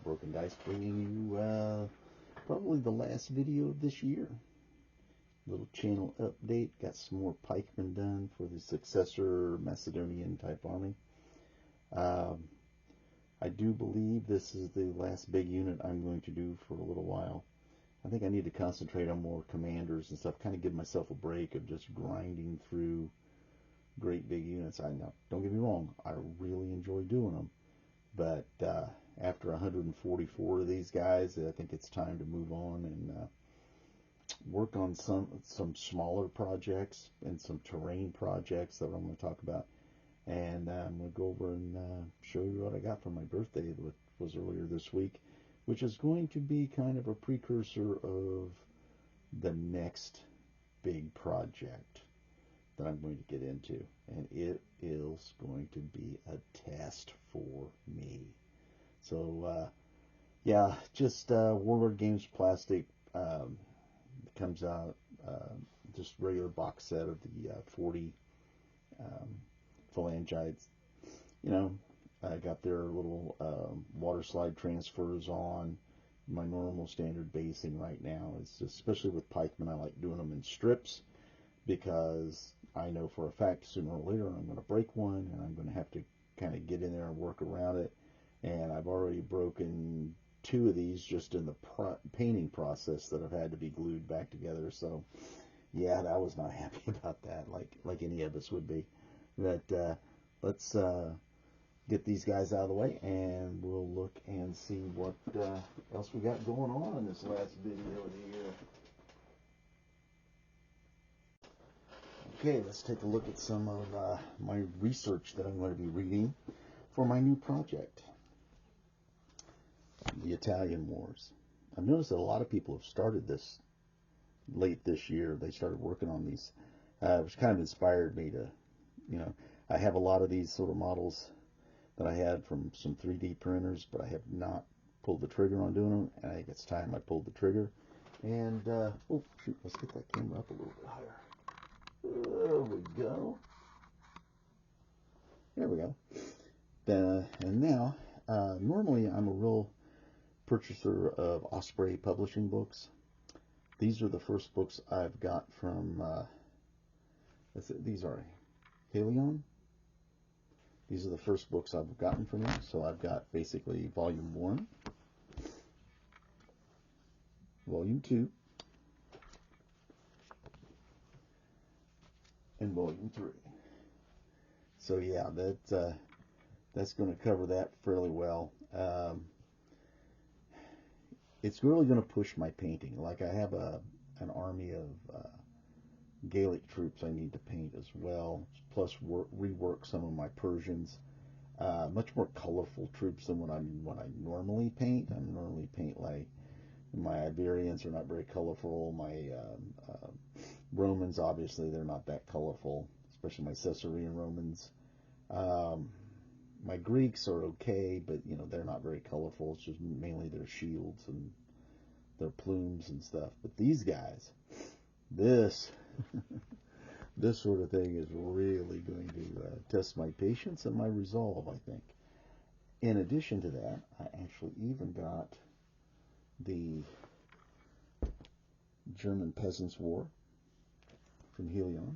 Broken Dice, bringing you probably the last video of this year. Little channel update. Got some more pikemen done for the successor Macedonian type army. I do believe this is the last big unit I'm going to do for a little while. I think I need to concentrate on more commanders and stuff, kind of give myself a break of just grinding through great big units. I know, don't get me wrong, I really enjoy doing them, but after 144 of these guys, I think it's time to move on and work on some smaller projects and some terrain projects that I'm going to talk about. And I'm going to go over and show you what I got for my birthday, which was earlier this week, which is going to be kind of a precursor of the next big project that I'm going to get into. And it is going to be a test for me. So, yeah, just Warlord Games Plastic comes out, just regular box set of the 40 phalangites. You know, I got their little water slide transfers on. My normal standard basing right now is just, especially with pikemen, I like doing them in strips because I know for a fact sooner or later I'm going to break one and I'm going to have to kind of get in there and work around it. And I've already broken 2 of these just in the painting process that have had to be glued back together. So yeah, I was not happy about that, like any of us would be. But let's get these guys out of the way, and we'll look and see what else we got going on in this last video of the year. Okay, let's take a look at some of my research that I'm going to be reading for my new project, the Italian Wars. I've noticed that a lot of people have started this late this year. They started working on these, which kind of inspired me to, you know, I have a lot of these sort of models that I had from some 3D printers, but I have not pulled the trigger on doing them, and I think it's time I pulled the trigger. And, oh, shoot, let's get that camera up a little bit higher. There we go. There we go. And now, normally I'm a real purchaser of Osprey Publishing books. These are the first books I've got from, these are Halion. These are the first books I've gotten from them. So I've got basically Volume 1, Volume 2, and Volume 3. So yeah, that's going to cover that fairly well. It's really going to push my painting. Like I have an army of Gaelic troops I need to paint as well, plus rework some of my Persians. Much more colorful troops than what I normally paint. I normally paint like my Iberians are not very colorful. My Romans, obviously, they're not that colorful, especially my Caesarean Romans. My Greeks are okay, but you know they're not very colorful. It's just mainly their shields and their plumes and stuff. But these guys, this this sort of thing is really going to test my patience and my resolve, I think. In addition to that, I actually even got the German Peasants' War from Halion.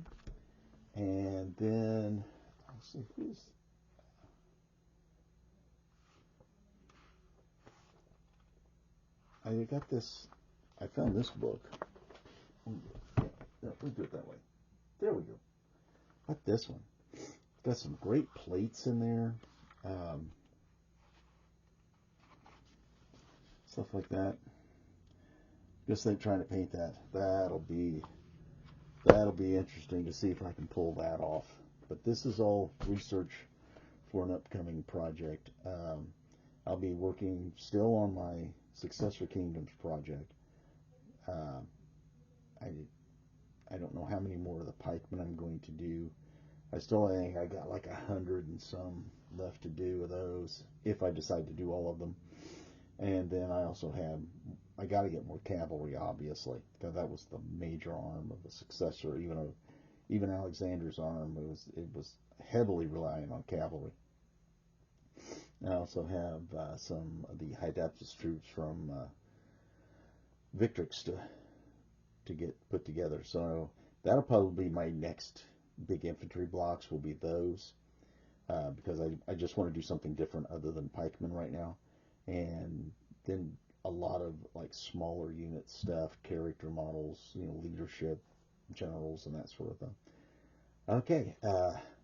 And then, I'll see who's... I got this, I found this book. Yeah, we'll do it that way. There we go. Got this one. It's got some great plates in there. Stuff like that. Just think trying to paint that. That'll be interesting to see if I can pull that off. But this is all research for an upcoming project. I'll be working still on my Successor Kingdoms project. I don't know how many more of the pikemen I'm going to do. I think I got like 100 and some left to do of those, if I decide to do all of them. And then I also I got to get more cavalry, obviously, because that was the major arm of the successor. Even Alexander's arm, it was heavily reliant on cavalry. I also have some of the Hydaptus troops from Victrix to get put together. So that'll probably be my next big infantry blocks will be those because I just want to do something different other than pikemen right now. And then a lot of like smaller unit stuff, character models, leadership, generals, and that sort of thing. Okay,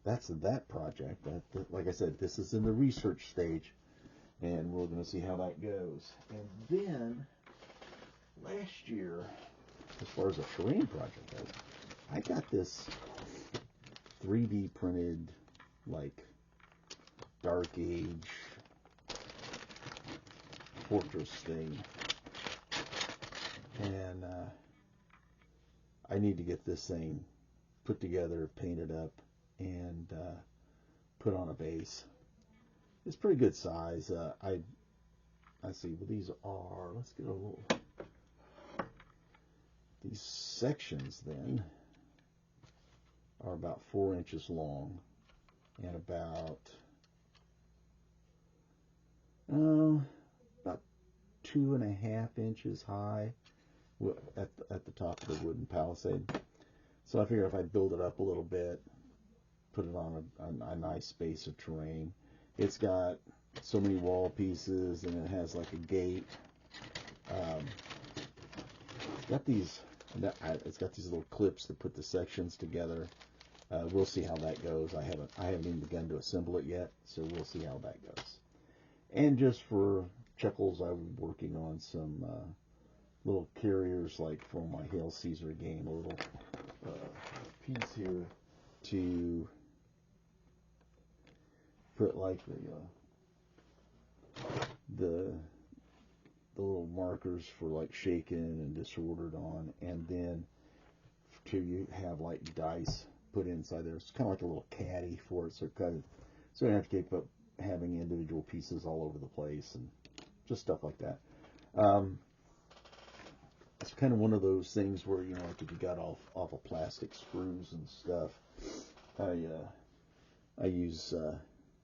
that's that project. Like I said, this is in the research stage, and we're going to see how that goes. And then last year, as far as a terrain project goes, I got this 3D printed, like, Dark Age fortress thing. And I need to get this thing put together, painted up, and put on a base. It's pretty good size. I see. Well, these are. Let's get a little. These sections then are about 4 inches long and about 2.5 inches high at the top of the wooden palisade. So I figure if I build it up a little bit, put it on a nice space of terrain. It's got so many wall pieces, and it has like a gate. It's got these little clips that put the sections together. We'll see how that goes. I haven't even begun to assemble it yet, so we'll see how that goes. And just for chuckles, I'm working on some little carriers, like for my Hail Caesar game, a little piece here to put like the little markers for like shaken and disordered on, and then to have like dice put inside there. It's kind of like a little caddy for it, so you don't have to keep up having individual pieces all over the place and just stuff like that. It's kind of one of those things where, like if you got off of plastic screws and stuff, I use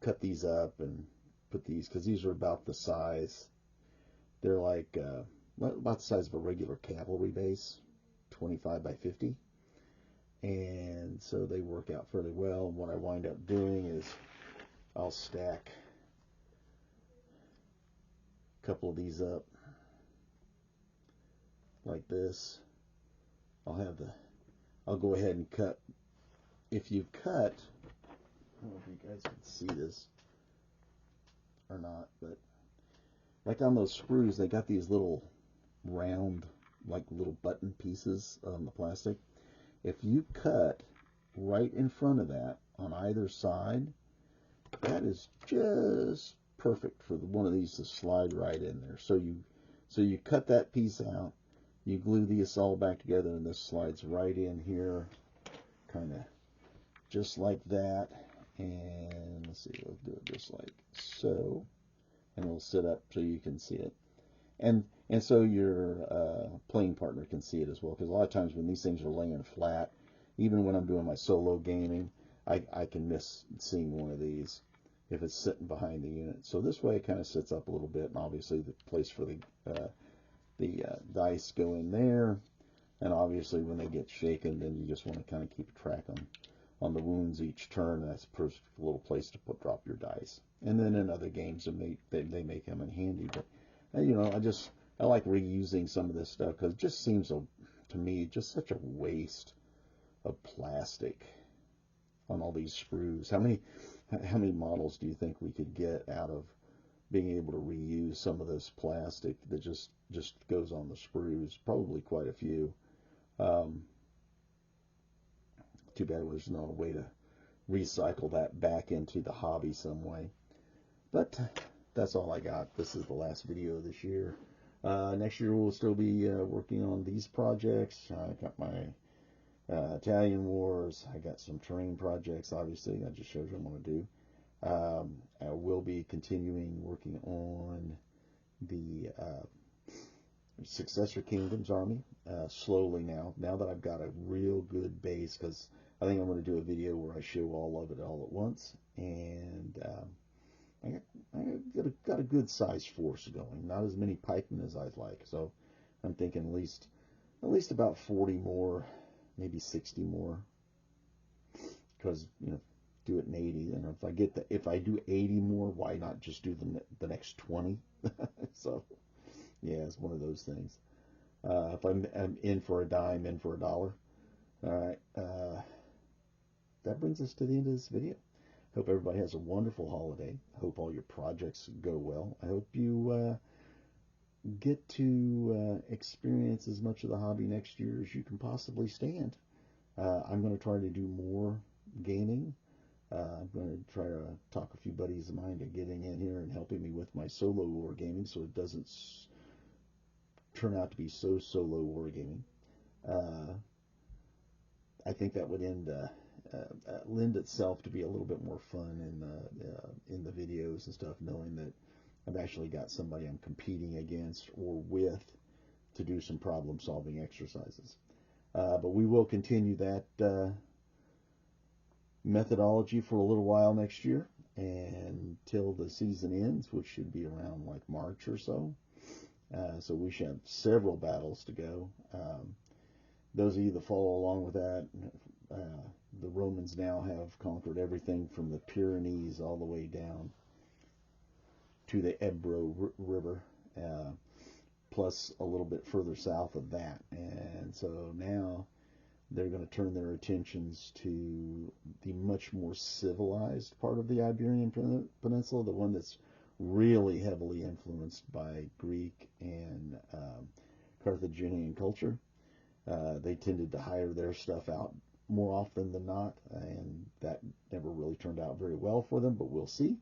cut these up and put these, because these are about the size. They're like about the size of a regular cavalry base, 25 by 50, and so they work out fairly well. And what I wind up doing is I'll stack a couple of these up like this. I'll go ahead and cut. If you cut, I don't know if you guys can see this or not, but like on those screws, they got these little round, like little button pieces on the plastic. If you cut right in front of that on either side, that is just perfect for one of these to slide right in there. So you cut that piece out, you glue these all back together, and this slides right in here, kind of just like that. And let's see, we'll do it just like so, and we'll sit up so you can see it, and so your playing partner can see it as well. Because a lot of times when these things are laying flat, even when I'm doing my solo gaming, I can miss seeing one of these if it's sitting behind the unit. So this way it kind of sits up a little bit, and obviously the place for the dice go in there, and obviously when they get shaken, then you just want to kind of keep track on the wounds each turn. That's a perfect little place to drop your dice. And then in other games, they may come in handy. But I like reusing some of this stuff, because it just seems to me just such a waste of plastic on all these screws. How many models do you think we could get out of being able to reuse some of this plastic that just goes on the screws? Probably quite a few. Too bad there's no way to recycle that back into the hobby some way. But that's all I got. This is the last video of this year. Next year we'll still be working on these projects. I got my Italian Wars. I got some terrain projects, obviously. That just shows you what I'm going to do. I will be continuing working on the Successor Kingdoms army slowly now that I've got a real good base, because I think I'm going to do a video where I show all of it all at once, and got a good sized force going. Not as many pikemen as I'd like. So I'm thinking at least about 40 more, maybe 60 more. Because, do it in 80. And if I do 80 more, why not just do the next 20? So yeah, it's one of those things. If I'm in for a dime, in for a dollar. All right. That brings us to the end of this video. Hope everybody has a wonderful holiday. Hope all your projects go well. I hope you get to experience as much of the hobby next year as you can possibly stand. I'm going to try to do more gaming. I'm going to try to talk a few buddies of mine to getting in here and helping me with my solo wargaming so it doesn't turn out to be so solo wargaming. I think that would lend itself to be a little bit more fun in the videos and stuff, knowing that I've actually got somebody I'm competing against or with to do some problem solving exercises. But we will continue that methodology for a little while next year until the season ends, which should be around like March or so. So we should have several battles to go. Those of you that follow along with that, the Romans now have conquered everything from the Pyrenees all the way down to the Ebro River, plus a little bit further south of that. And so now they're going to turn their attentions to the much more civilized part of the Iberian Peninsula, the one that's really heavily influenced by Greek and Carthaginian culture. They tended to hire their stuff out more often than not, and that never really turned out very well for them, but we'll see.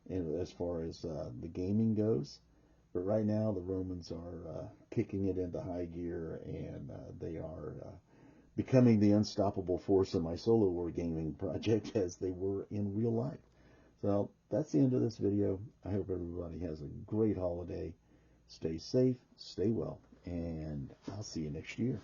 And as far as the gaming goes, but right now the Romans are kicking it into high gear, and they are becoming the unstoppable force in my solo wargaming project as they were in real life. So that's the end of this video. I hope everybody has a great holiday. Stay safe, stay well, and I'll see you next year.